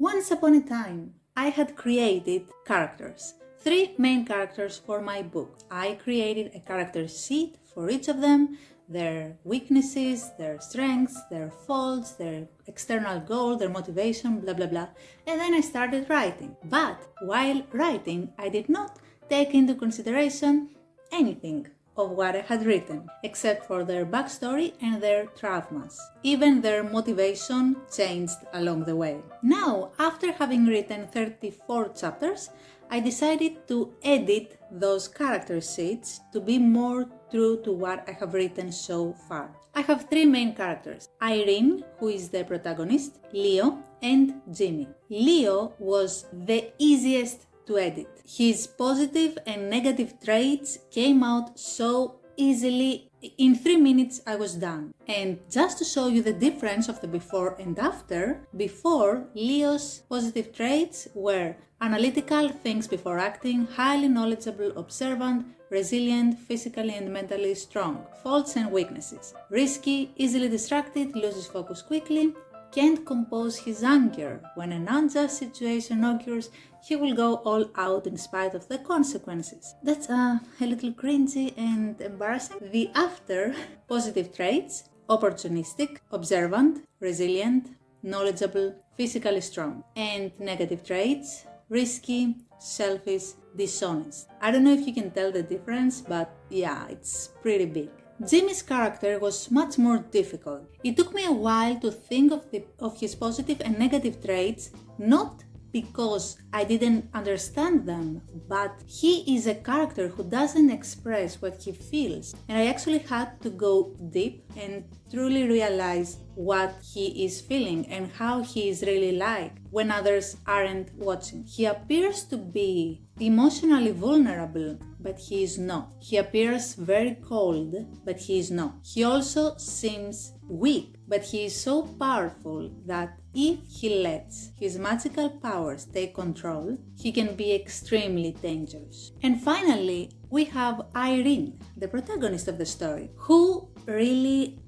Once upon a time, I had created characters. 3 main characters for my book. I created a character sheet for each of them, their weaknesses, their strengths, their faults, their external goal, their motivation, blah blah blah. And then I started writing. But while writing, I did not take into consideration anything of what I had written, except for their backstory and their traumas. Even their motivation changed along the way. Now, after having written 34 chapters, I decided to edit those character sheets to be more true to what I have written so far. I have 3 main characters: Irene, who is the protagonist, Leo, and Jimmy. Leo was the easiest to edit. His positive and negative traits came out so easily. In 3 minutes I was done. And just to show you the difference of the before and after, before, Leo's positive traits were analytical, thinks before acting, highly knowledgeable, observant, resilient, physically and mentally strong. Faults and weaknesses: risky, easily distracted, loses focus quickly, can't compose his anger. When an unjust situation occurs, he will go all out in spite of the consequences. That's a little cringy and embarrassing. The after: positive traits: opportunistic, observant, resilient, knowledgeable, physically strong. And negative traits: risky, selfish, dishonest. I don't know if you can tell the difference, but yeah, it's pretty big. Jimmy's character was much more difficult. It took me a while to think of his positive and negative traits, not because I didn't understand them, but he is a character who doesn't express what he feels, and I actually had to go deep and truly realize what he is feeling and how he is really like when others aren't watching. He appears to be emotionally vulnerable, but he is not. He appears very cold, but he is not. He also seems weak, but he is so powerful that if he lets his magical powers take control, he can be extremely dangerous. And finally, we have Irene, the protagonist of the story, who really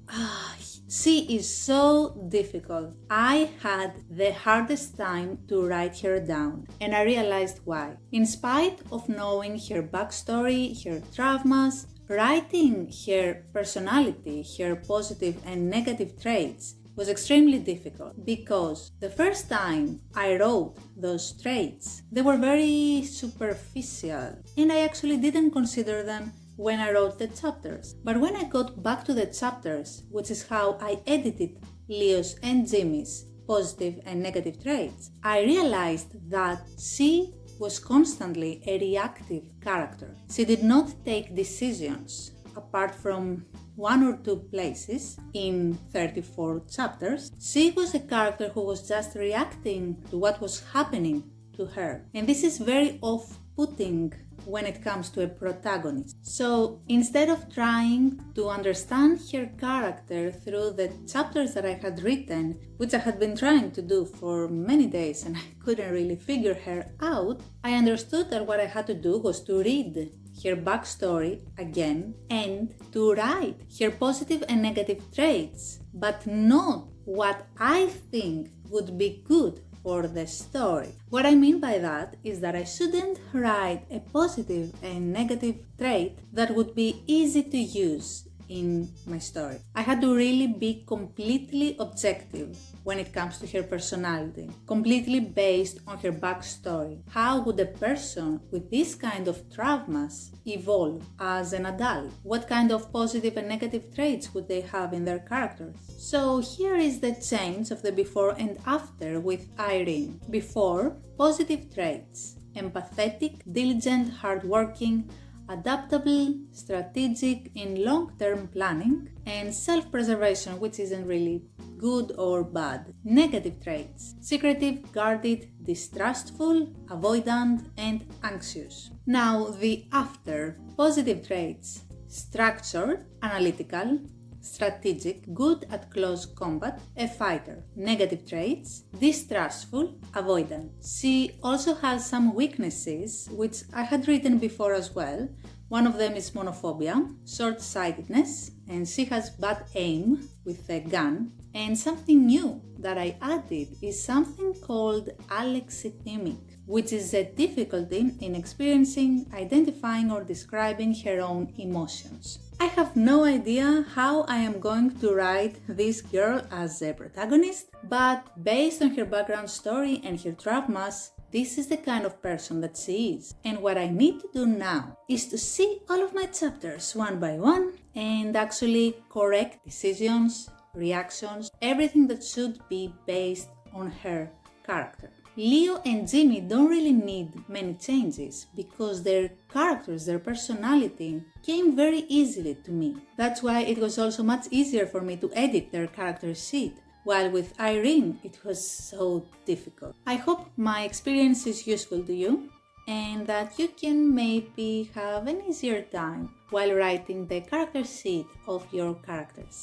she is so difficult. I had the hardest time to write her down, and I realized why. In spite of knowing her backstory, her traumas, writing her personality, her positive and negative traits was extremely difficult, because the first time I wrote those traits, they were very superficial, and I actually didn't consider them when I wrote the chapters. But when I got back to the chapters, which is how I edited Leo's and Jimmy's positive and negative traits, I realized that she was constantly a reactive character. She did not take decisions, apart from 1 or 2 places in 34 chapters. She was a character who was just reacting to what was happening to her. And this is very off-putting when it comes to a protagonist. So instead of trying to understand her character through the chapters that I had written, which I had been trying to do for many days and I couldn't really figure her out, I understood that what I had to do was to read her backstory again and to write her positive and negative traits, but not what I think would be good for the story. What I mean by that is that I shouldn't write a positive and negative trait that would be easy to use in my story. I had to really be completely objective when it comes to her personality, completely based on her backstory. How would a person with this kind of traumas evolve as an adult? What kind of positive and negative traits would they have in their characters? So here is the change of the before and after with Irene. Before, positive traits: empathetic, diligent, hardworking, adaptable, strategic in long-term planning, and self-preservation, which isn't really good or bad. Negative traits: secretive, guarded, distrustful, avoidant, and anxious. Now the after: positive traits: structured, analytical, strategic, good at close combat, a fighter. Negative traits: distrustful, avoidant. She also has some weaknesses, which I had written before as well. One of them is monophobia, short-sightedness, and she has bad aim with a gun. And something new that I added is something called alexithemic, which is a difficulty in experiencing, identifying, or describing her own emotions. I have no idea how I am going to write this girl as a protagonist, but based on her background story and her traumas, this is the kind of person that she is. And what I need to do now is to see all of my chapters one by one and actually correct decisions, reactions, everything that should be based on her character. Leo and Jimmy don't really need many changes because their characters, their personality came very easily to me. That's why it was also much easier for me to edit their character sheet. While with Irene, it was so difficult. I hope my experience is useful to you and that you can maybe have an easier time while writing the character sheet of your characters.